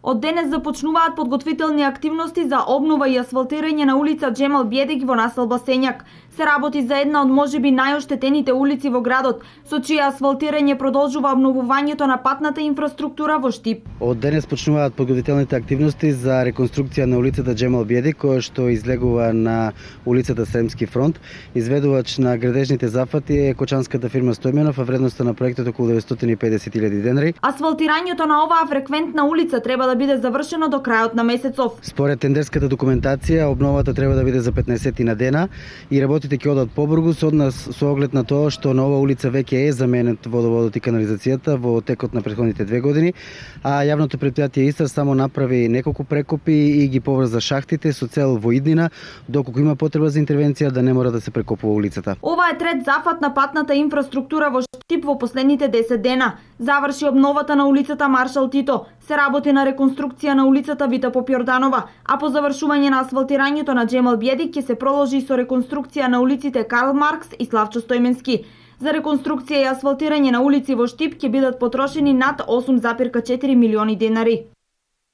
Од денес започнуваат подготвителни активности за обнова и асфалтирање на улица Джемал Бједик во населба Сењак. Се работи за една од можеби најоштетените улици во градот, со чие асфалтирање продолжува обновувањето на патната инфраструктура во Штип. Од денес почнуваат подготвителните активности за реконструкција на улицата Джемал Бједик, која што излегува на улицата Сремски фронт. Изведувач на градежните зафати е кочанската фирма Стојменов, а вредноста на проектот околу 950.000 денари. Асфалтирањето на оваа фреквентна улица треба да биде завршено до крајот на месецов. Според тендерската документација, обновата треба да биде за 15 на дена и работите ќе одат побрзо со оглед на тоа што на оваа улица веќе е заменет водоводот и канализацијата во текот на претходните 2 години, а јавното претпријатие Истра само направи неколку прекопи и ги поврза шахтите со цел во иднина, доколку има потреба за интервенција да не мора да се прекопува улицата. Ова е трет зафат на патната инфраструктура во Штип во последните 10 дена. Заврши обновата на улицата Маршал Тито, се работи на реконструкција на улицата Вита Попјорданова, а по завршување на асфалтирањето на Джемал Бједик ќе се продолжи со реконструкција на улиците Карл Маркс и Славчо Стојменски. За реконструкција и асфалтирање на улици во Штип ќе бидат потрошени над 8,4 милиони денари.